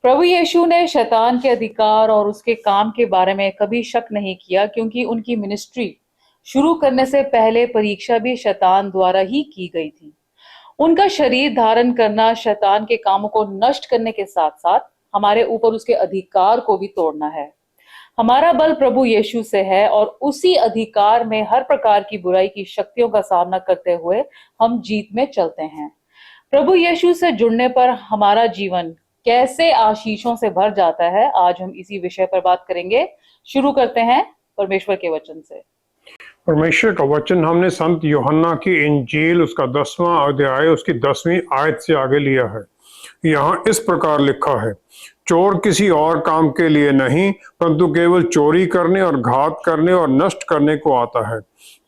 प्रभु यीशु ने शैतान के अधिकार और उसके काम के बारे में कभी शक नहीं किया, क्योंकि उनकी मिनिस्ट्री शुरू करने से पहले परीक्षा भी शैतान द्वारा ही की गई थी। उनका शरीर धारण करना शैतान के कामों को नष्ट करने के साथ साथ हमारे ऊपर उसके अधिकार को भी तोड़ना है। हमारा बल प्रभु यीशु से है और उसी अधिकार में हर प्रकार की बुराई की शक्तियों का सामना करते हुए हम जीत में चलते हैं। प्रभु यीशु से जुड़ने पर हमारा जीवन कैसे आशीषों से भर जाता है, आज हम इसी विषय पर बात करेंगे। शुरू करते हैं परमेश्वर के वचन से। परमेश्वर का वचन हमने संत यूहन्ना की इंजील उसका 10वां अध्याय उसकी 10वीं आयत से आगे लिया है। यहाँ इस प्रकार लिखा है, चोर किसी और काम के लिए नहीं परंतु केवल चोरी करने और घात करने और नष्ट करने को आता है।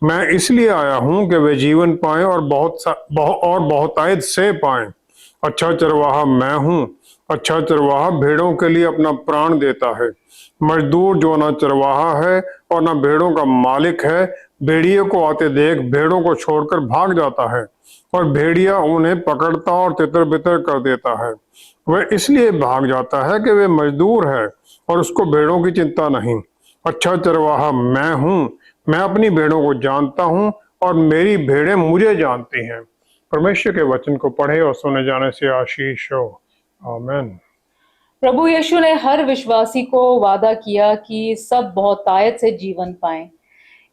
मैं इसलिए आया हूँ कि वे जीवन पाएं और बहुतायत से पाएं। अच्छा चरवाहा मैं हूँ। अच्छा चरवाहा भेड़ों के लिए अपना प्राण देता है। मजदूर जो ना चरवाहा है और ना भेड़ों का मालिक है, भेड़िए को आते देख भेड़ों को छोड़कर भाग जाता है और भेड़िया उन्हें पकड़ता और तितर बितर कर देता है। वह इसलिए भाग जाता है कि वे मजदूर है और उसको भेड़ों की चिंता नहीं। अच्छा चरवाहा मैं हूँ। मैं अपनी भेड़ों को जानता हूँ और मेरी भेड़ें मुझे जानती हैं। परमेश्वर के वचन को पढ़े और सुने जाने से आशीष हो। आमीन। प्रभु यीशु ने हर विश्वासी को वादा किया कि सब बहुतायत से जीवन पाएं।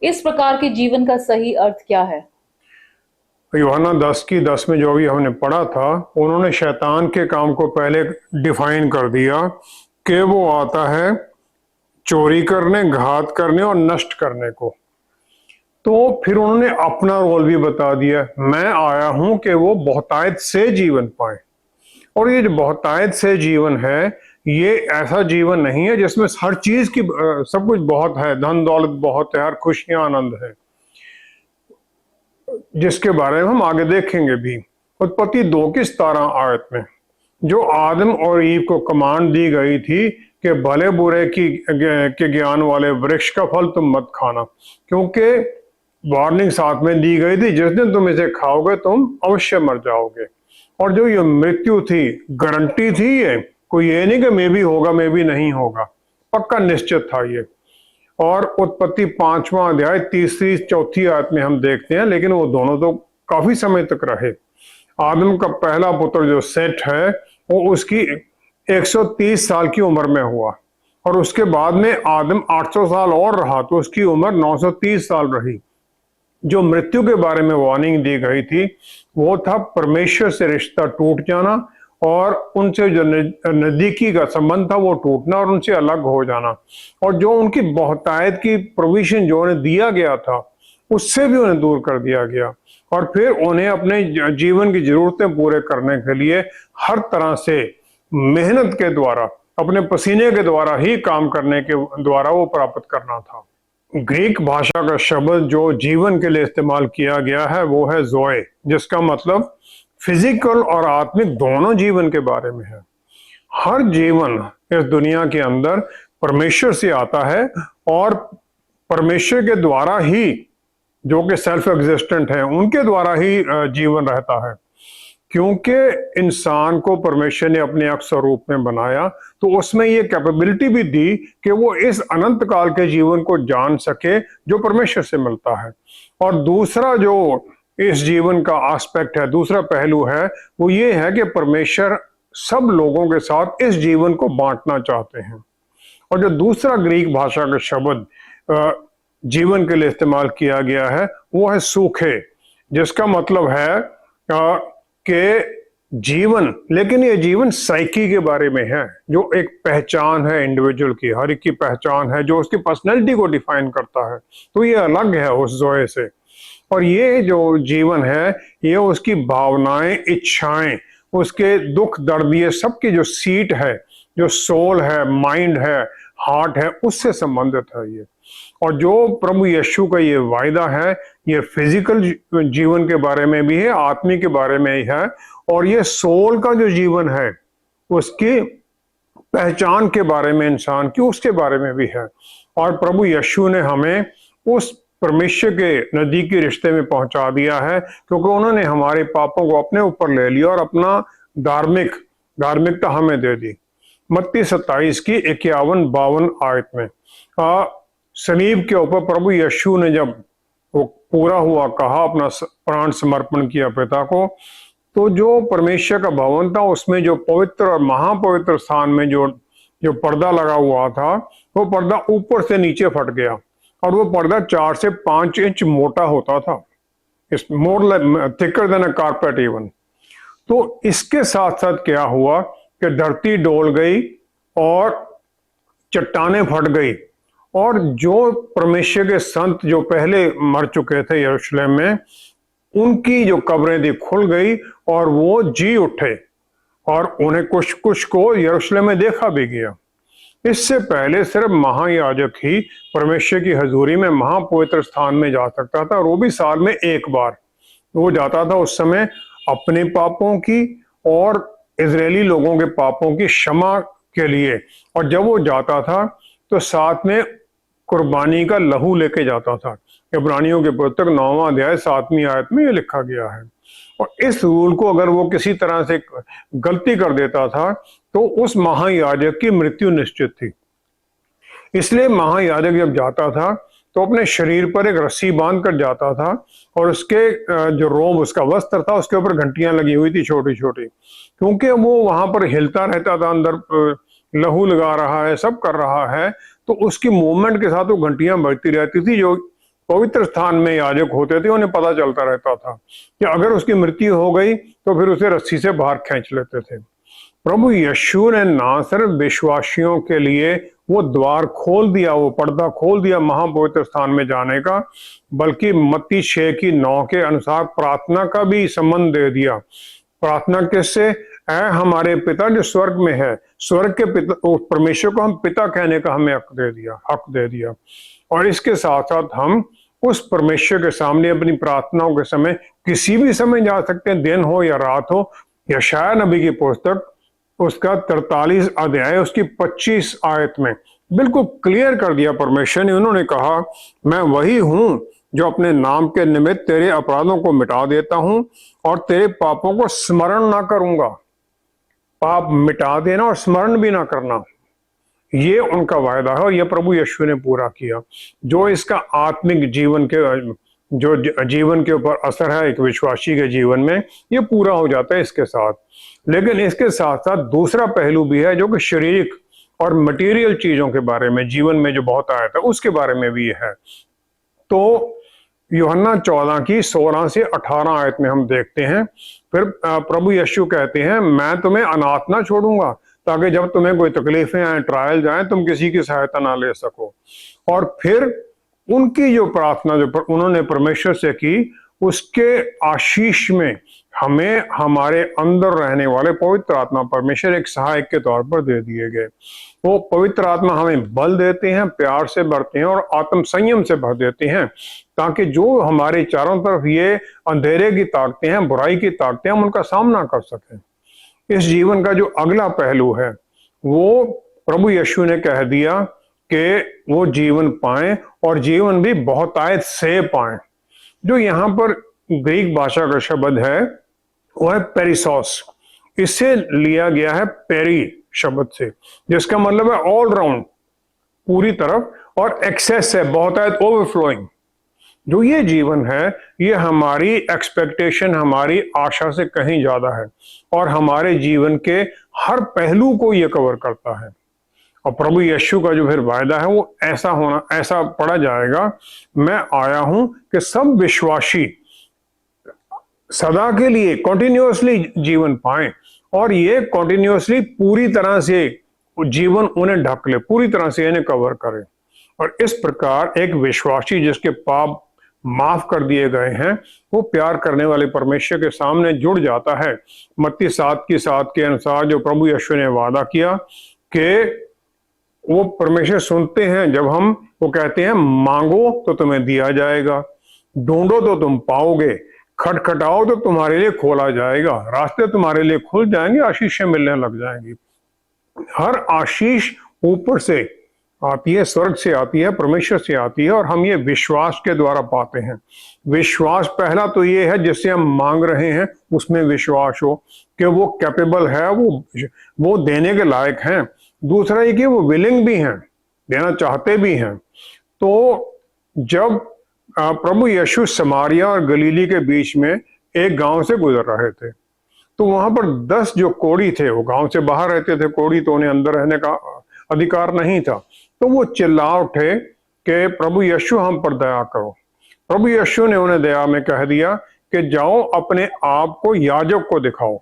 इस प्रकार के जीवन का सही अर्थ क्या है? यूहन्ना 10 की 10 में जो भी हमने पढ़ा था, उन्होंने शैतान के काम को पहले डिफाइन कर दिया कि वो आता है चोरी करने, घात करने और नष्ट करने को। तो फिर उन्होंने अपना रोल भी बता दिया, मैं आया हूं कि वो बहुतायत से जीवन पाए। और ये जो बहुतायत से जीवन है, ये ऐसा जीवन नहीं है जिसमें हर चीज की सब कुछ बहुत है, धन दौलत बहुत है, हर खुशियां आनंद है, जिसके बारे में हम आगे देखेंगे भी। उत्पत्ति 2 की 17 आयत में जो आदम और ईव को कमांड दी गई थी कि भले बुरे के ज्ञान वाले वृक्ष का फल तुम मत खाना, क्योंकि वार्निंग साथ में दी गई थी, जिस दिन तुम इसे खाओगे तुम अवश्य मर जाओगे। और जो ये मृत्यु थी, गारंटी थी, ये कोई ये नहीं कि मे भी होगा मे भी नहीं होगा, पक्का निश्चित था ये। और उत्पत्ति 5वां अध्याय 3री 4थी आयत में हम देखते हैं, लेकिन वो दोनों तो काफी समय तक रहे। आदम का पहला पुत्र जो सेठ है, वो उसकी 130 साल की उम्र में हुआ और उसके बाद में आदम 800 साल और रहा, तो उसकी उम्र 930 साल रही। जो मृत्यु के बारे में वार्निंग दी गई थी वो था परमेश्वर से रिश्ता टूट जाना और उनसे जो नजदीकी का संबंध था वो टूटना और उनसे अलग हो जाना। और जो उनकी बहुतायत की प्रोविजन जो उन्हें दिया गया था उससे भी उन्हें दूर कर दिया गया। और फिर उन्हें अपने जीवन की जरूरतें पूरे करने के लिए हर तरह से मेहनत के द्वारा, अपने पसीने के द्वारा ही काम करने के द्वारा वो प्राप्त करना था। ग्रीक भाषा का शब्द जो जीवन के लिए इस्तेमाल किया गया है वो है ज़ोए, जिसका मतलब फिजिकल और आत्मिक दोनों जीवन के बारे में है। हर जीवन इस दुनिया के अंदर परमेश्वर से आता है और परमेश्वर के द्वारा ही, जो कि सेल्फ एग्जिस्टेंट है, उनके द्वारा ही जीवन रहता है। क्योंकि इंसान को परमेश्वर ने अपने अक्स और रूप में बनाया, तो उसमें ये कैपेबिलिटी भी दी कि वो इस अनंत काल के जीवन को जान सके जो परमेश्वर से मिलता है। और दूसरा जो इस जीवन का एस्पेक्ट है, दूसरा पहलू है, वो ये है कि परमेश्वर सब लोगों के साथ इस जीवन को बांटना चाहते हैं। और जो दूसरा ग्रीक भाषा का शब्द जीवन के लिए इस्तेमाल किया गया है वो है सूखे, जिसका मतलब है कि जीवन, लेकिन ये जीवन साइकी के बारे में है, जो एक पहचान है इंडिविजुअल की, हर एक की पहचान है जो उसकी पर्सनैलिटी को डिफाइन करता है। तो ये अलग है उस जोए से। और ये जो जीवन है ये उसकी भावनाएं, इच्छाएं, उसके दुख दर्द, ये सबकी जो सीट है, जो सोल है, माइंड है, हार्ट है, उससे संबंधित है ये। और जो प्रभु यीशु का ये वायदा है, ये फिजिकल जीवन के बारे में भी है, आत्मिक के बारे में ही है, और ये सोल का जो जीवन है उसकी पहचान के बारे में, इंसान की, उसके बारे में भी है। और प्रभु यीशु ने हमें उस परमेश्वर के नजदीकी रिश्ते में पहुंचा दिया है, क्योंकि उन्होंने हमारे पापों को अपने ऊपर ले लिया और अपना धार्मिकता हमें दे दी। मत्ती 27 की 51-52 आयत में सलीब के ऊपर प्रभु यीशु ने जब वो पूरा हुआ कहा, अपना प्राण समर्पण किया पिता को, तो जो परमेश्वर का भवन था उसमें जो पवित्र और महापवित्र स्थान में जो जो पर्दा लगा हुआ था, वो पर्दा ऊपर से नीचे फट गया और वो पर्दा 4 से 5 इंच मोटा होता था, इस मोर थिकर देन अ कारपेट इवन। तो इसके साथ साथ क्या हुआ कि धरती डोल गई और चट्टानें फट गई और जो परमेश्वर के संत जो पहले मर चुके थे यरूशलेम में, उनकी जो कब्रें थी खुल गई और वो जी उठे और उन्हें कुछ कुछ को यरूशलेम में देखा भी गया। इससे पहले सिर्फ महायाजक ही परमेश्वर की हजूरी में महापवित्र स्थान में जा सकता था, और वो भी साल में एक बार वो जाता था। उस समय अपने पापों की और इजरायली लोगों के पापों की क्षमा के लिए, और जब वो जाता था तो साथ में कुर्बानी का लहू लेके जाता था। इब्रानियों के पुस्तक 9वां अध्याय 7वीं आयत में ये लिखा गया है। और इस रूल को अगर वो किसी तरह से गलती कर देता था तो उस महायाजक की मृत्यु निश्चित थी। इसलिए महायाजक जब जाता था तो अपने शरीर पर एक रस्सी बांध कर जाता था और उसके जो रोब, उसका वस्त्र था, उसके ऊपर घंटियां लगी हुई थी छोटी छोटी, क्योंकि वो वहां पर हिलता रहता था, अंदर लहू लगा रहा है, सब कर रहा है, तो उसकी मूवमेंट के साथ वो घंटियां बजती रहती थी। जो पवित्र स्थान में याजक होते थे उन्हें पता चलता रहता था कि अगर उसकी मृत्यु हो गई तो फिर उसे रस्सी से बाहर खींच लेते थे। प्रभु यीशु ने ना सिर्फ विश्वासियों के लिए वो द्वार खोल दिया, वो पर्दा खोल दिया महापवित्र स्थान में जाने का, बल्कि मत्ती 6:9 के अनुसार प्रार्थना का भी संबंध दे दिया। प्रार्थना किससे? ऐ हमारे पिता जो स्वर्ग में है, स्वर्ग के पिता, परमेश्वर को हम पिता कहने का हमें हक दे दिया। और इसके साथ साथ हम उस परमेश्वर के सामने अपनी प्रार्थनाओं के समय किसी भी समय जा सकते हैं, दिन हो या रात हो। यशायाह नबी की पुस्तक उसका 43 अध्याय उसकी 25 आयत में बिल्कुल क्लियर कर दिया परमेश्वर ने। उन्होंने कहा, मैं वही हूं जो अपने नाम के निमित्त तेरे अपराधों को मिटा देता हूं और तेरे पापों को स्मरण ना करूंगा। पाप मिटा देना और स्मरण भी ना करना, ये उनका वायदा है और ये प्रभु यीशु ने पूरा किया। जो इसका आत्मिक जीवन के जो जीवन के ऊपर असर है एक विश्वासी के जीवन में, ये पूरा हो जाता है इसके साथ। लेकिन इसके साथ साथ दूसरा पहलू भी है जो कि शारीरिक और मटेरियल चीजों के बारे में, जीवन में जो बहुत आया था उसके बारे में भी है। तो यूहन्ना 14 की 16 से 18 आयत में हम देखते हैं, फिर प्रभु यीशु कहते हैं, मैं तुम्हें अनाथ ना छोड़ूंगा, ताकि जब तुम्हें कोई तकलीफें आए, ट्रायल जाए, तुम किसी की सहायता ना ले सको। और फिर उनकी जो प्रार्थना जो उन्होंने परमेश्वर से की, उसके आशीष में हमें हमारे अंदर रहने वाले पवित्र आत्मा परमेश्वर एक सहायक के तौर पर दे दिए गए। वो पवित्र आत्मा हमें बल देते हैं, प्यार से भरते हैं और आत्म संयम से भर देते हैं, ताकि जो हमारे चारों तरफ ये अंधेरे की ताकतें हैं, बुराई की ताकतें, हम उनका सामना कर सकें। इस जीवन का जो अगला पहलू है वो प्रभु यीशु ने कह दिया कि वो जीवन पाएं और जीवन भी बहुतायत से पाएं। जो यहाँ पर ग्रीक भाषा का शब्द है वो है पेरिसोस। इससे लिया गया है पेरी शब्द से, जिसका मतलब है ऑल राउंड, पूरी तरफ, और एक्सेस है, बहुतायत, ओवरफ्लोइंग। जो ये जीवन है ये हमारी एक्सपेक्टेशन, हमारी आशा से कहीं ज्यादा है और हमारे जीवन के हर पहलू को ये कवर करता है। और प्रभु यीशु का जो फिर वायदा है वो ऐसा पढ़ा जाएगा, मैं आया हूं कि सब विश्वासी सदा के लिए कॉन्टिन्यूअसली जीवन पाएं और ये कॉन्टिन्यूअसली पूरी तरह से जीवन उन्हें ढक ले, पूरी तरह से इन्हें कवर करे। और इस प्रकार एक विश्वासी जिसके पाप माफ कर दिए गए हैं, वो प्यार करने वाले परमेश्वर के सामने जुड़ जाता है। मत्ती 7:7 के अनुसार जो प्रभु यीशु ने वादा किया कि वो परमेश्वर सुनते हैं जब हम वो कहते हैं, मांगो तो तुम्हें दिया जाएगा, ढूंढो तो तुम पाओगे, खटखटाओ तो तुम्हारे लिए खोला जाएगा, रास्ते तुम्हारे लिए खुल जाएंगे, आशीषें मिलने लग जाएंगी। हर आशीष ऊपर से आती है, स्वर्ग से आती है, परमेश्वर से आती है और हम ये विश्वास के द्वारा पाते हैं। विश्वास पहला तो ये है जिससे हम मांग रहे हैं उसमें विश्वास हो कि वो कैपेबल है, वो देने के लायक हैं। दूसरा ये कि वो विलिंग भी हैं, देना चाहते भी हैं। तो जब प्रभु यीशु समारिया और गलीली के बीच में एक गांव से गुजर रहे थे, तो वहां पर 10 जो कोढ़ी थे, वो गांव से बाहर रहते थे कोढ़ी, तो उन्हें अंदर रहने का अधिकार नहीं था। तो वो चिल्ला उठे कि प्रभु यीशु हम पर दया करो। प्रभु यीशु ने उन्हें दया में कह दिया कि जाओ अपने आप को याजक को दिखाओ।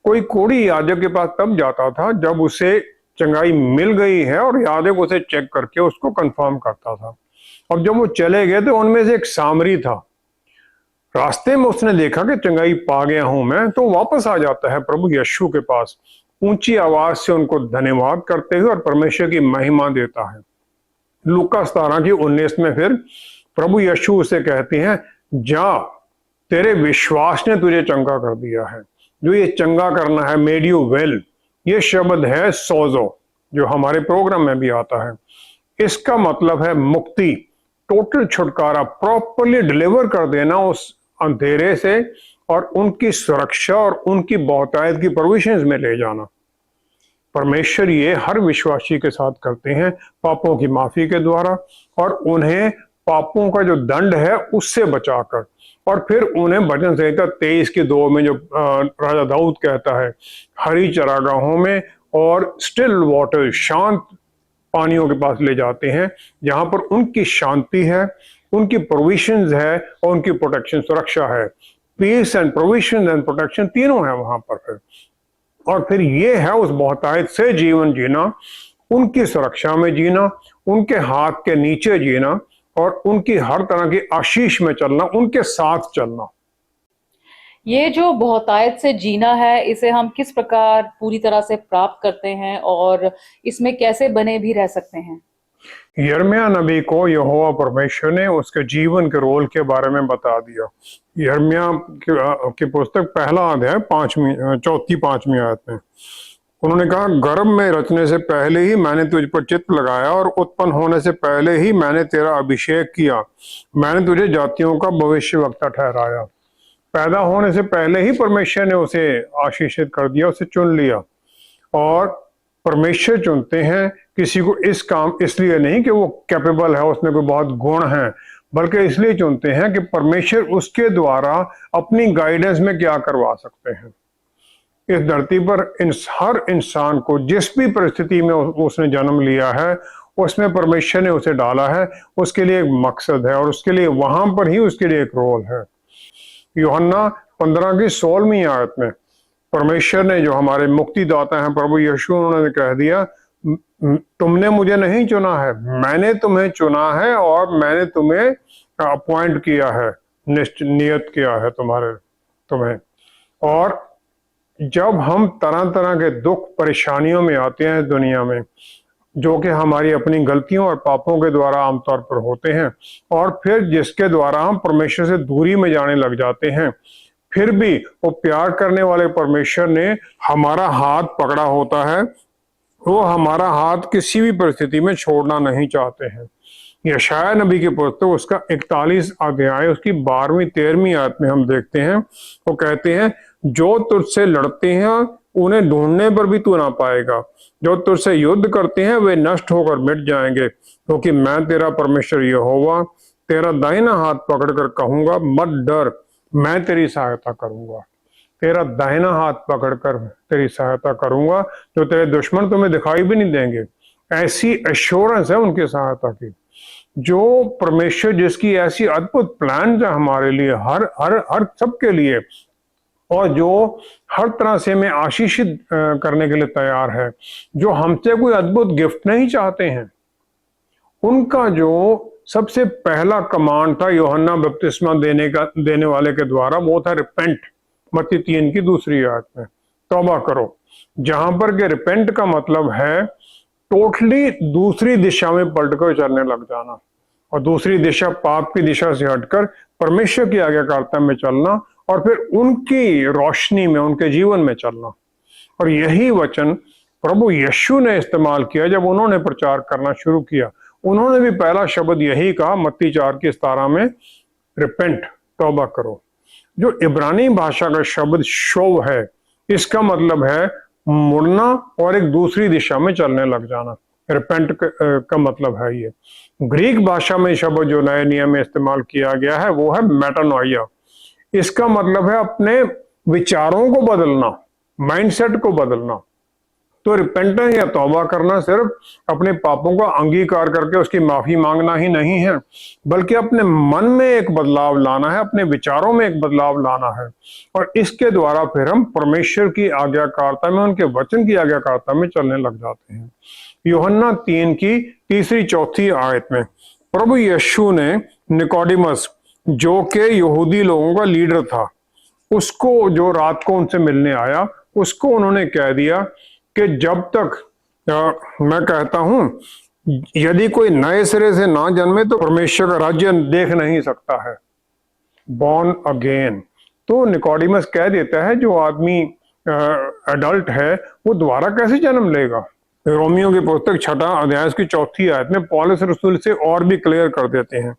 कोई कोढ़ी याजक के पास तब जाता था जब उसे चंगाई मिल गई है और याजक उसे चेक करके उसको कंफर्म करता था। अब जब वो चले गए तो उनमें से एक सामरी था, रास्ते में उसने देखा कि चंगाई पा गया हूं मैं, तो वापस आ जाता है प्रभु यीशु के पास, ऊंची आवाज से उनको धन्यवाद करते हुए और परमेश्वर की महिमा देता है। लूका 17:19 में फिर प्रभु यीशु उसे कहते हैं, जा, तेरे विश्वास ने तुझे चंगा कर दिया है। जो ये चंगा करना है, मेड यू वेल, ये शब्द है सोजो, जो हमारे प्रोग्राम में भी आता है। इसका मतलब है मुक्ति, टोटल छुटकारा, प्रॉपरली डिलीवर कर देना उस अंधेरे से और उनकी सुरक्षा और उनकी बहुतायत की प्रोविजंस में ले जाना। परमेश्वर ये हर विश्वासी के साथ करते हैं, पापों की माफी के द्वारा और उन्हें पापों का जो दंड है उससे बचाकर, और फिर उन्हें भजन संहिता 23:2 में जो राजा दाऊद कहता है, हरी चरागाहों में और स्टिल वाटर, शांत पानियों के पास ले जाते हैं, जहां पर उनकी शांति है, उनकी प्रोविजंस है और उनकी प्रोटेक्शन, सुरक्षा है। Peace and provision and protection तीनों है वहां पर है। और फिर ये है उस बहुतायत से जीवन जीना, उनकी सुरक्षा में जीना, उनके हाथ के नीचे जीना और उनकी हर तरह की आशीष में चलना, उनके साथ चलना। ये जो बहुतायत से जीना है, इसे हम किस प्रकार पूरी तरह से प्राप्त करते हैं और इसमें कैसे बने भी रह सकते हैं? यिर्मयाह नबी को यहोवा परमेश्वर ने उसके जीवन के रोल के बारे में बता दिया। यिर्मयाह की पुस्तक 1 अध्याय 4-5 आयत में उन्होंने कहा, गर्भ में रचने से पहले ही मैंने तुझ पर चित्त लगाया और उत्पन्न होने से पहले ही मैंने तेरा अभिषेक किया। मैंने तुझे जातियों का भविष्यवक्ता ठहराया। पैदा होने से पहले ही परमेश्वर ने उसे आशीषित कर दिया, उसे चुन लिया। और परमेश्वर चुनते हैं किसी को इस काम इसलिए नहीं कि वो कैपेबल है, उसमें कोई बहुत गुण है, बल्कि इसलिए चुनते हैं कि परमेश्वर उसके द्वारा अपनी गाइडेंस में क्या करवा सकते हैं। इस धरती पर हर इंसान को जिस भी परिस्थिति में उसने जन्म लिया है, उसमें परमेश्वर ने उसे डाला है, उसके लिए एक मकसद है और उसके लिए वहां पर ही उसके लिए एक रोल है। यूहन्ना 15:16 आयत में परमेश्वर ने, जो हमारे मुक्तिदाता हैं प्रभु यीशु, उन्होंने कह दिया, तुमने मुझे नहीं चुना है, मैंने तुम्हें चुना है और मैंने तुम्हें अपॉइंट किया है, नियत किया है तुम्हें। और जब हम तरह तरह के दुख परेशानियों में आते हैं दुनिया में, जो कि हमारी अपनी गलतियों और पापों के द्वारा आमतौर पर होते हैं, और फिर जिसके द्वारा हम परमेश्वर से दूरी में जाने लग जाते हैं, फिर भी वो प्यार करने वाले परमेश्वर ने हमारा हाथ पकड़ा होता है। वो हमारा हाथ किसी भी परिस्थिति में छोड़ना नहीं चाहते हैं। यशायाह नबी की पुस्तक उसका 41 अध्याय उसकी 12-13 आयत में हम देखते हैं, वो कहते हैं, जो तुझसे लड़ते हैं उन्हें ढूंढने पर भी तू ना पाएगा, जो तुझसे युद्ध करते हैं वे नष्ट होकर मिट जाएंगे, क्योंकि मैं तेरा परमेश्वर यहोवा तेरा दाहिना हाथ पकड़कर कहूंगा, मत डर, मैं तेरी सहायता करूंगा। तेरा दाहिना हाथ पकड़कर तेरी सहायता करूंगा, जो तेरे दुश्मन तुम्हें दिखाई भी नहीं देंगे। ऐसी एश्योरेंस है उनकी सहायता की। जो परमेश्वर, जिसकी ऐसी अद्भुत प्लान है हमारे लिए, हर हर हर सबके लिए, और जो हर तरह से हमें आशीषित करने के लिए तैयार है, जो हमसे कोई अद्भुत गिफ्ट नहीं चाहते हैं। उनका जो सबसे पहला कमांड था यूहन्ना बपतिस्मा देने वाले के द्वारा, वो था रिपेंट, मत्ती 3:2 आयत में, तौबा करो। जहां पर के रिपेंट का मतलब है टोटली दूसरी दिशा में पलटकर चलने लग जाना, और दूसरी दिशा पाप की दिशा से हटकर परमेश्वर की आज्ञाकारिता में चलना, और फिर उनकी रोशनी में, उनके जीवन में चलना। और यही वचन प्रभु यीशु ने इस्तेमाल किया जब उन्होंने प्रचार करना शुरू किया। उन्होंने भी पहला शब्द यही कहा, मत्ती 4:17 में, रिपेंट, तौबा करो। जो इब्रानी भाषा का शब्द शोव है, इसका मतलब है मुड़ना और एक दूसरी दिशा में चलने लग जाना। रिपेंट का मतलब है ये। ग्रीक भाषा में शब्द जो नए नियम में इस्तेमाल किया गया है वो है मेटानोइया। इसका मतलब है अपने विचारों को बदलना, माइंडसेट को बदलना। तो रिपेंटेंस या तौबा करना सिर्फ अपने पापों का अंगीकार करके उसकी माफी मांगना ही नहीं है, बल्कि अपने मन में एक बदलाव लाना है, अपने विचारों में एक बदलाव लाना है, और इसके द्वारा फिर हम परमेश्वर की आज्ञाकारिता में, उनके वचन की आज्ञाकारिता में चलने लग जाते हैं। यूहन्ना 3 की 3-4 आयत में प्रभु यीशु ने निकोडिमस, जो कि यहूदी लोगों का लीडर था, उसको, जो रात को उनसे मिलने आया, उसको उन्होंने कह दिया कि जब तक मैं कहता हूं यदि कोई नए सिरे से ना जन्मे तो परमेश्वर का राज्य देख नहीं सकता है। Born again. तो निकोडिमस कह देता है जो आदमी एडल्ट है वो दोबारा कैसे जन्म लेगा। रोमियो की पुस्तक 6 अध्याय की 4 आयत में पौलुस रसूल से और भी क्लियर कर देते हैं।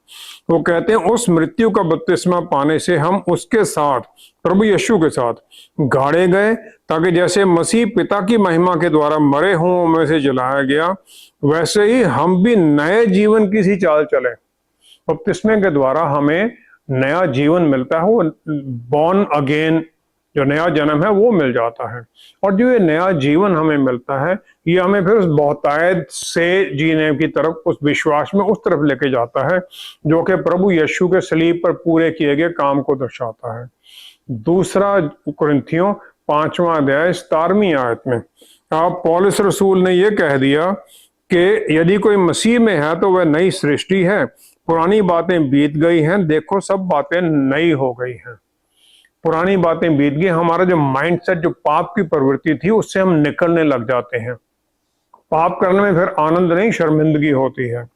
वो कहते हैं उस मृत्यु का बपतिस्मा पाने से हम उसके साथ, प्रभु यीशु के साथ गाड़े गए, ताकि जैसे मसीह पिता की महिमा के द्वारा मरे हुओं में से जलाया गया, वैसे ही हम भी नए जीवन की सी चाल चले। बपतिस्मे के द्वारा हमें नया जीवन मिलता है, वो बॉर्न अगेन, जो नया जन्म है वो मिल जाता है। और जो ये नया जीवन हमें मिलता है ये हमें फिर उस बहुतायत से जीने की तरफ, उस विश्वास में उस तरफ लेके जाता है जो कि प्रभु यीशु के सलीब पर पूरे किए गए काम को दर्शाता है। दूसरा कुरिन्थियों 5वां अध्याय 17वीं आयत में आप पौलुस रसूल ने यह कह दिया कि यदि कोई मसीह में है तो वह नई सृष्टि है, पुरानी बातें बीत गई हैं, देखो सब बातें नई हो गई हैं। पुरानी बातें बीत गई, हमारा जो माइंडसेट, जो पाप की प्रवृत्ति थी उससे हम निकलने लग जाते हैं। पाप करने में फिर आनंद नहीं, शर्मिंदगी होती है,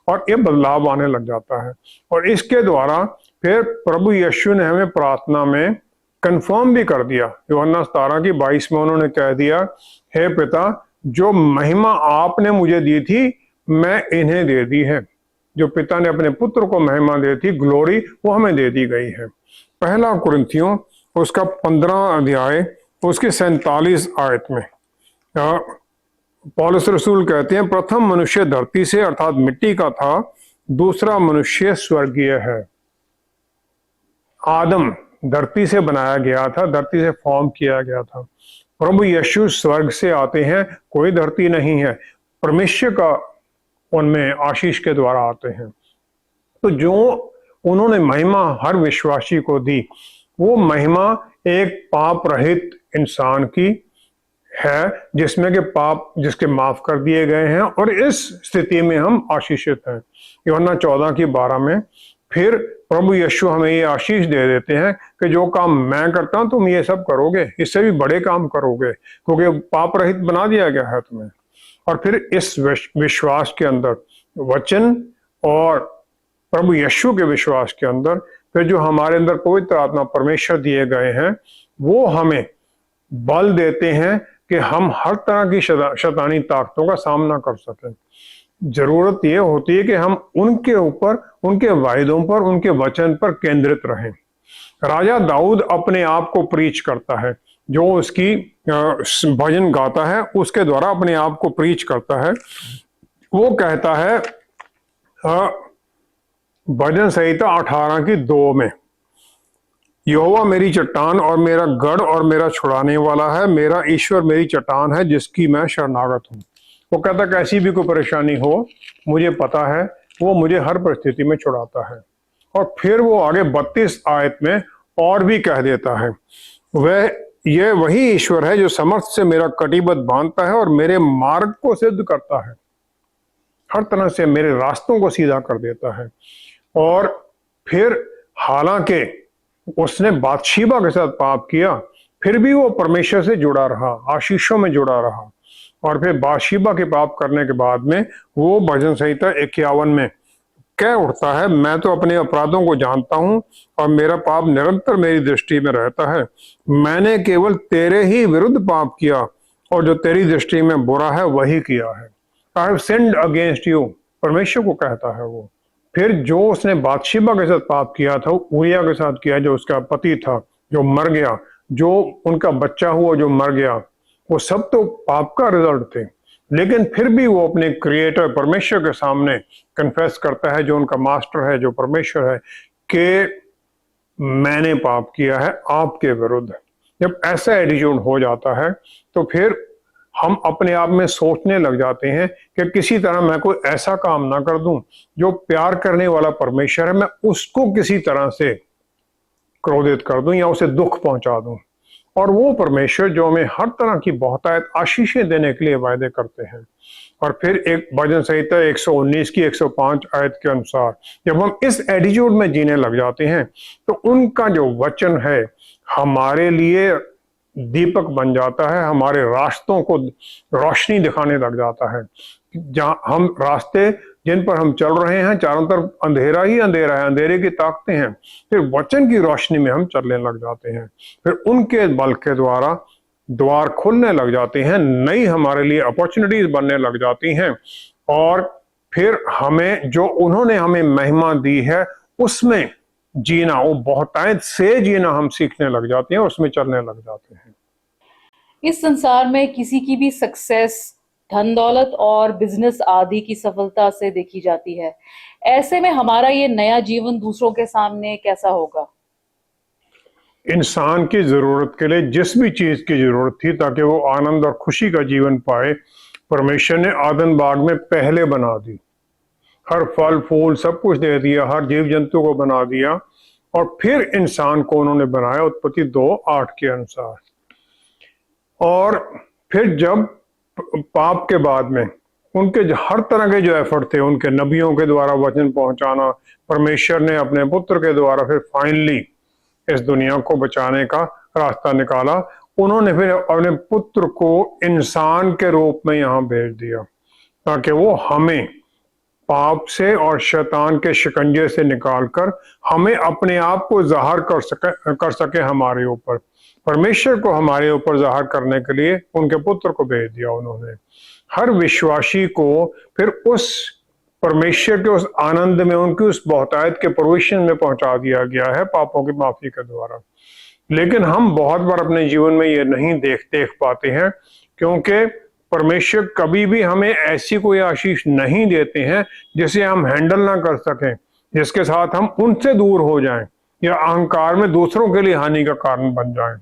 और ये बदलाव आने लग जाता है। और इसके द्वारा फिर प्रभु यीशु ने हमें प्रार्थना में कंफर्म भी कर दिया। यूहन्ना 17:22 में उन्होंने कह दिया, हे पिता, जो महिमा आपने मुझे दी थी मैं इन्हें दे दी है। जो पिता ने अपने पुत्र को महिमा दी थी, ग्लोरी, वो हमें दे दी गई है। पहला कुरिन्थियों उसका 15 अध्याय उसके 47 आयत में पौलुस रसूल कहते हैं, प्रथम मनुष्य धरती से अर्थात मिट्टी का था, दूसरा मनुष्य स्वर्गीय है। आदम धरती से बनाया गया था, धरती से फॉर्म किया गया था। प्रभु यीशु स्वर्ग से आते हैं, कोई धरती नहीं है, परमेश्वर का उनमें आशीष के द्वारा आते हैं। तो जो उन्होंने महिमा हर विश्वासी को दी, वो महिमा एक पाप रहित इंसान की है, जिसमें के पाप जिसके माफ कर दिए गए हैं, और इस स्थिति में हम आशीषित हैं। यूहन्ना 14:12 में फिर प्रभु यीशु हमें ये आशीष दे देते हैं कि जो काम मैं करता हूं तुम ये सब करोगे, इससे भी बड़े काम करोगे, क्योंकि पाप रहित बना दिया गया है तुम्हें। और फिर इस विश्वास के अंदर, वचन और प्रभु यीशु के विश्वास के अंदर, फिर जो हमारे अंदर पवित्र आत्मा परमेश्वर दिए गए हैं, वो हमें बल देते हैं कि हम हर तरह की शैतानी ताकतों का सामना कर सकें। जरूरत यह होती है कि हम उनके ऊपर, उनके वायदों पर, उनके वचन पर केंद्रित रहें। राजा दाऊद अपने आप को प्रीच करता है, जो उसकी भजन गाता है उसके द्वारा अपने आप को प्रीच करता है। वो कहता है भजन संहिता 18:2 में, यहोवा मेरी चट्टान और मेरा गढ़ और मेरा छुड़ाने वाला है, मेरा ईश्वर मेरी चट्टान है जिसकी मैं शरणागत हूँ। वो कहता कैसी भी कोई परेशानी हो, मुझे पता है वो मुझे हर परिस्थिति में छुड़ाता है। और फिर वो आगे 32 आयत में और भी कह देता है, ये वही ईश्वर है जो समर्थ से मेरा कटिबद्ध बांधता है और मेरे मार्ग को सिद्ध करता है, हर तरह से मेरे रास्तों को सीधा कर देता है। और फिर हालांकि उसने बातशीबा के साथ पाप किया, फिर भी वो परमेश्वर से जुड़ा रहा, आशीषों में जुड़ा रहा। और फिर बातशीबा के पाप करने के बाद में वो भजन संहिता 51 में कह उठता है, मैं तो अपने अपराधों को जानता हूं और मेरा पाप निरंतर मेरी दृष्टि में रहता है। मैंने केवल तेरे ही विरुद्ध पाप किया और जो तेरी दृष्टि में बुरा है वही किया है। I have sinned against you, परमेश्वर को कहता है वो। फिर जो उसने बातशीबा के साथ पाप किया था, उरिया के साथ किया, जो उसका पति था जो मर गया, जो उनका बच्चा हुआ जो मर गया, वो सब तो पाप का रिजल्ट थे, लेकिन फिर भी वो अपने क्रिएटर परमेश्वर के सामने कन्फेस करता है, जो उनका मास्टर है, जो परमेश्वर है, कि मैंने पाप किया है आपके विरुद्ध। जब ऐसा एटीट्यूड हो जाता है तो फिर हम अपने आप में सोचने लग जाते हैं कि किसी तरह मैं कोई ऐसा काम ना कर दूं, जो प्यार करने वाला परमेश्वर है, मैं उसको किसी तरह से क्रोधित कर दूं या उसे दुख पहुंचा दूं। और वो परमेश्वर जो हमें हर तरह की बहुतायत आशीषें देने के लिए वायदे करते हैं। और फिर एक भजन संहिता 119 की 105 आयत के अनुसार जब हम इस एटीट्यूड में जीने लग जाते हैं तो उनका जो वचन है हमारे लिए दीपक बन जाता है, हमारे रास्तों को रोशनी दिखाने लग जाता है। जहां हम रास्ते जिन पर हम चल रहे हैं चारों तरफ अंधेरा ही अंधेरा है, अंधेरे की ताकतें हैं, फिर वचन की रोशनी में हम चलने लग जाते हैं। फिर उनके बल के द्वारा द्वार खुलने लग जाते हैं, नई हमारे लिए अपॉर्चुनिटीज बनने लग जाती हैं, और फिर हमें जो उन्होंने हमें महिमा दी है उसमें जीना, वो बहुतायत से जीना हम सीखने लग जाते हैं, उसमें चलने लग जाते हैं। इस संसार में किसी की भी सक्सेस धन दौलत और बिजनेस आदि की सफलता से देखी जाती है। ऐसे में हमारा ये नया जीवन दूसरों के सामने कैसा होगा? इंसान की जरूरत के लिए जिस भी चीज की जरूरत थी ताकि वो आनंद और खुशी का जीवन पाए, परमेश्वर ने आदम बाग में पहले बना दी। हर फल फूल सब कुछ दे दिया, हर जीव जंतु को बना दिया, और फिर इंसान को उन्होंने बनाया उत्पत्ति 2:8 के अनुसार। और फिर जब पाप के बाद में उनके हर तरह के जो एफर्ट थे, उनके नबियों के द्वारा वचन पहुंचाना, परमेश्वर ने अपने पुत्र के द्वारा फिर फाइनली इस दुनिया को बचाने का रास्ता निकाला। उन्होंने फिर अपने पुत्र को इंसान के रूप में यहाँ भेज दिया ताकि वो हमें पाप से और शैतान के शिकंजे से निकालकर हमें अपने आप को जाहिर कर सके हमारे ऊपर। परमेश्वर को हमारे ऊपर जाहिर करने के लिए उनके पुत्र को भेज दिया उन्होंने। हर विश्वासी को फिर उस परमेश्वर के उस आनंद में, उनकी उस बहुतायत के प्रोविजन में पहुंचा दिया गया है पापों की माफी के द्वारा। लेकिन हम बहुत बार अपने जीवन में ये नहीं देख पाते हैं, क्योंकि परमेश्वर कभी भी हमें ऐसी कोई आशीष नहीं देते हैं जिसे हम हैंडल ना कर सकें, जिसके साथ हम उनसे दूर हो जाएं या अहंकार में दूसरों के लिए हानि का कारण बन जाएं।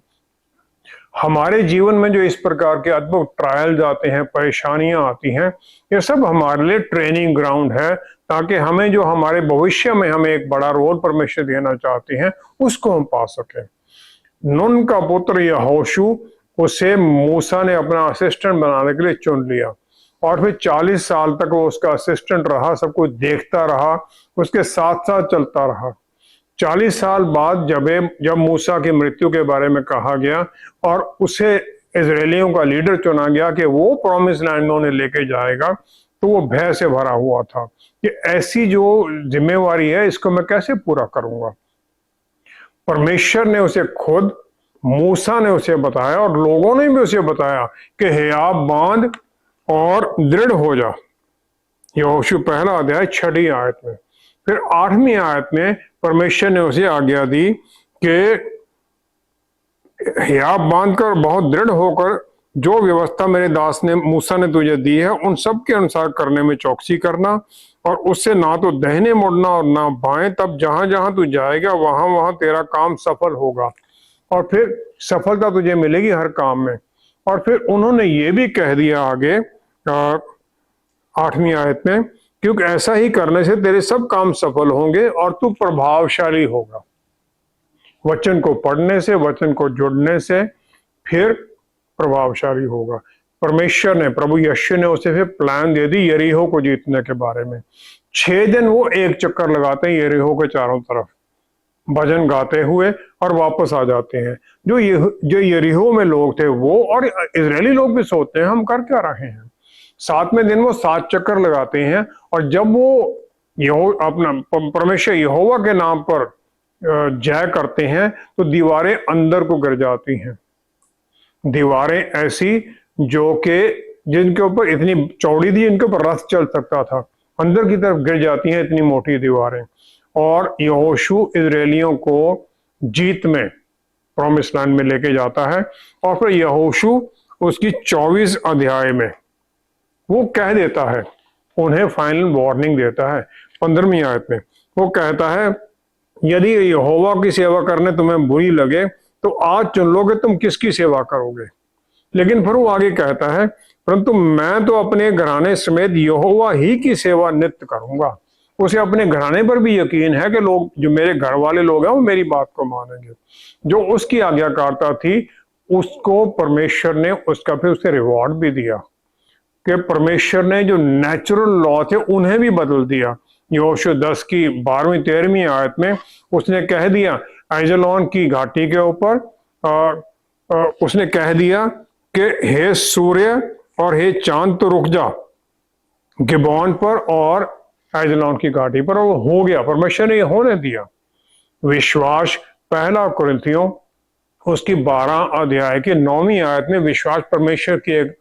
हमारे जीवन में जो इस प्रकार के अद्भुत ट्रायल्स आते हैं, परेशानियां आती हैं, ये सब हमारे लिए ट्रेनिंग ग्राउंड है ताकि हमें जो हमारे भविष्य में हमें एक बड़ा रोल परमेश्वर देना चाहते हैं उसको हम पा सकें। नून का पुत्र यहोशू, उसे मूसा ने अपना असिस्टेंट बनाने के लिए चुन लिया, और फिर 40 साल तक वो उसका असिस्टेंट रहा, सब कुछ देखता रहा, उसके साथ साथ चलता रहा। 40 साल बाद जब मूसा की मृत्यु के बारे में कहा गया और उसे इजरायलियों का लीडर चुना गया कि वो प्रॉमिस लैंड उन्हें लेके जाएगा, तो वो भय से भरा हुआ था कि ऐसी जो जिम्मेवारी है इसको मैं कैसे पूरा करूंगा। परमेश्वर ने उसे खुद, मूसा ने उसे बताया और लोगों ने भी उसे बताया कि हियाव बांध और दृढ़ हो जा। यहोशू पहला अध्याय 6वीं आयत में। फिर 8वीं आयत में परमेश्वर ने उसे आज्ञा दी कि हियाव बांधकर बहुत दृढ़ होकर जो व्यवस्था मेरे दास ने मूसा ने तुझे दी है उन सब के अनुसार करने में चौकसी करना, और उससे ना तो दाहिने मुड़ना और ना बाएं, तब जहां जहां तू जाएगा वहां वहां तेरा काम सफल होगा, और फिर सफलता तुझे मिलेगी हर काम में। और फिर उन्होंने ये भी कह दिया आगे 8वीं आयत में, क्योंकि ऐसा ही करने से तेरे सब काम सफल होंगे और तू प्रभावशाली होगा। वचन को पढ़ने से, वचन को जुड़ने से फिर प्रभावशाली होगा। परमेश्वर ने, प्रभु यीशु ने उसे फिर प्लान दे दी यरीहो को जीतने के बारे में। 6 दिन वो एक चक्कर लगाते हैं यरीहो के चारों तरफ भजन गाते हुए और वापस आ जाते हैं। जो यरीहो में लोग थे वो और इजरायली लोग भी सोचते हैं हम कर क्या रहे हैं। 7वें दिन वो 7 चक्कर लगाते हैं, और जब वो अपना परमेश्वर यहोवा के नाम पर जय करते हैं तो दीवारें अंदर को गिर जाती हैं। दीवारें ऐसी जो कि जिनके ऊपर इतनी चौड़ी थी, इनके ऊपर रथ चल सकता था, अंदर की तरफ गिर जाती हैं इतनी मोटी दीवारें। और यहोशू इजरायलियों को जीत में प्रॉमिस लैंड में लेके जाता है। और फिर यहोशू उसकी 24 अध्याय में वो कह देता है, उन्हें फाइनल वार्निंग देता है 15वीं आयत में। वो कहता है, यदि यहोवा की सेवा करने तुम्हें बुरी लगे तो आज चुन लो कि तुम किसकी सेवा करोगे। लेकिन फिर वो आगे कहता है, परंतु मैं तो अपने घराने समेत यहोवा ही की सेवा नित्य करूंगा। उसे अपने घराने पर भी यकीन है कि लोग, जो मेरे घर वाले लोग हैं, वो मेरी बात को मानेंगे। जो उसकी आज्ञाकारिता थी उसको परमेश्वर ने उसका फिर उसे रिवॉर्ड भी दिया कि परमेश्वर ने जो नेचुरल लॉ थे उन्हें भी बदल दिया। यहोशू 10 की 12वीं 13वीं आयत में उसने कह दिया, एजलोन की घाटी के ऊपर उसने कह दिया कि हे सूर्य और हे चांद तो रुक जा गिबोन पर और एजलोन की घाटी पर, और वो हो गया, परमेश्वर ने ये होने दिया। विश्वास, पहला कुरिन्थियों उसकी 12 अध्याय की 9वीं आयत में विश्वास परमेश्वर की एक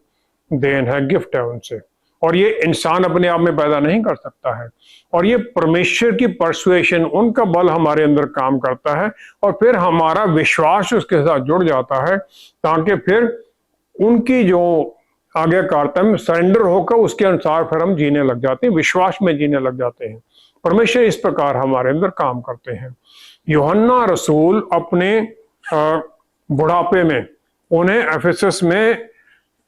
देन है, गिफ्ट है उनसे, और ये इंसान अपने आप में पैदा नहीं कर सकता है। और ये परमेश्वर की परसुएशन, उनका बल हमारे अंदर काम करता है और फिर हमारा विश्वास उसके साथ जुड़ जाता है, ताकि फिर उनकी जो आज्ञाकारिता में सरेंडर होकर उसके अनुसार फिर हम जीने लग जाते हैं, विश्वास में जीने लग जाते हैं। परमेश्वर इस प्रकार हमारे अंदर काम करते हैं। यूहन्ना रसूल अपने बुढ़ापे में उन्हें एफेसस में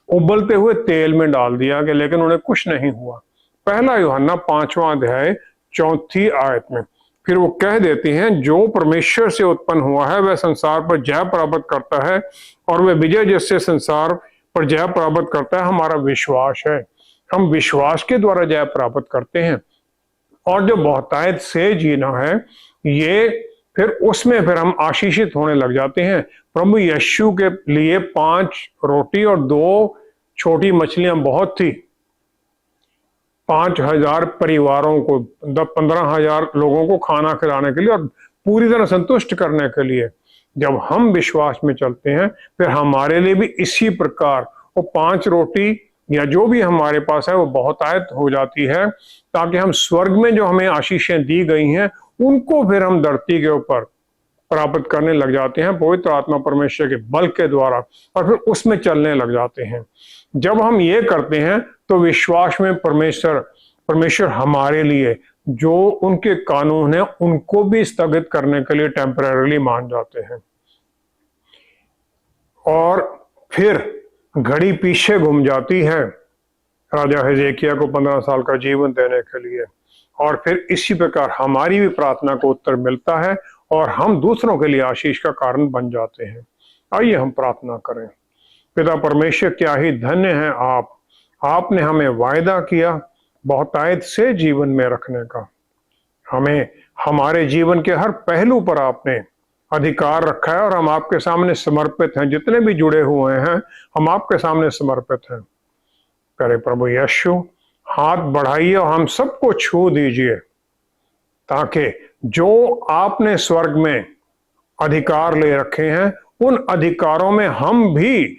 उबलते हुए तेल में डाल दिया कि लेकिन उन्हें कुछ नहीं हुआ। पहला यूहन्ना 5वां अध्याय 4थी आयत में फिर वो कह देती हैं, जो परमेश्वर से उत्पन्न हुआ है वह संसार पर जय प्राप्त करता है और वह विजय जिससे संसार पर जय प्राप्त करता है हमारा विश्वास है। हम विश्वास के द्वारा जय प्राप्त करते हैं, और जो बहुतायत से जीना है ये फिर उसमें फिर हम आशीषित होने लग जाते हैं। प्रभु यीशु के लिए 5 रोटी और 2 छोटी मछलियां बहुत थी, 5000 परिवारों को, 15,000 लोगों को खाना खिलाने के लिए और पूरी तरह संतुष्ट करने के लिए। जब हम विश्वास में चलते हैं फिर हमारे लिए भी इसी प्रकार वो 5 रोटी या जो भी हमारे पास है वो बहुतायत हो जाती है, ताकि हम स्वर्ग में जो हमें आशीषें दी गई हैं उनको फिर हम धरती के ऊपर प्राप्त करने लग जाते हैं पवित्र आत्मा परमेश्वर के बल के द्वारा, और फिर उसमें चलने लग जाते हैं। जब हम ये करते हैं तो विश्वास में परमेश्वर हमारे लिए जो उनके कानून है उनको भी स्थगित करने के लिए टेम्परेरीली मान जाते हैं, और फिर घड़ी पीछे घूम जाती है राजा हिजकिय्याह को 15 साल का जीवन देने के लिए, और फिर इसी प्रकार हमारी भी प्रार्थना को उत्तर मिलता है और हम दूसरों के लिए आशीष का कारण बन जाते हैं। आइए हम प्रार्थना करें। पिता परमेश्वर, क्या ही धन्य है आपने हमें वायदा किया बहुतायत से जीवन में रखने का। हमें हमारे जीवन के हर पहलू पर आपने अधिकार रखा है और हम आपके सामने समर्पित हैं। जितने भी जुड़े हुए हैं हम आपके सामने समर्पित हैं। करे प्रभु यीशु, हाथ बढ़ाइए और हम सबको छू दीजिए, ताकि जो आपने स्वर्ग में अधिकार ले रखे हैं उन अधिकारों में हम भी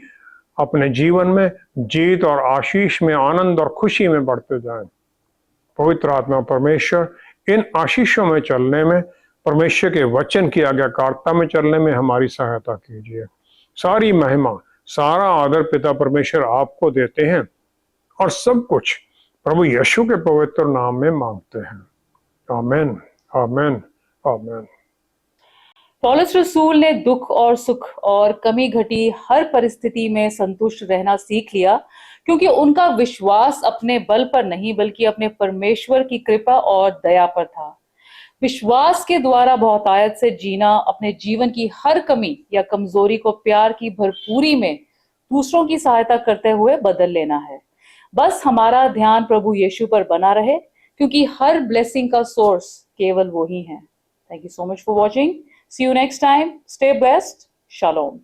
अपने जीवन में जीत और आशीष में, आनंद और खुशी में बढ़ते जाएं। पवित्र आत्मा परमेश्वर, इन आशीषों में चलने में, परमेश्वर के वचन की आज्ञाकारिता में चलने में हमारी सहायता कीजिए। सारी महिमा, सारा आदर पिता परमेश्वर आपको देते हैं और सब कुछ प्रभु यीशु के पवित्र नाम में मांगते हैं। आमीन, आमीन, आमीन। पौलुस रसूल ने दुख और सुख और कमी घटी हर परिस्थिति में संतुष्ट रहना सीख लिया, क्योंकि उनका विश्वास अपने बल पर नहीं बल्कि अपने परमेश्वर की कृपा और दया पर था। विश्वास के द्वारा बहुतायत से जीना अपने जीवन की हर कमी या कमजोरी को प्यार की भरपूरी में दूसरों की सहायता करते हुए बदल लेना है। बस हमारा ध्यान प्रभु यीशु पर बना रहे, क्योंकि हर ब्लेसिंग का सोर्स केवल वो ही है। Thank you so much for watching. See you next time. Stay blessed. Shalom.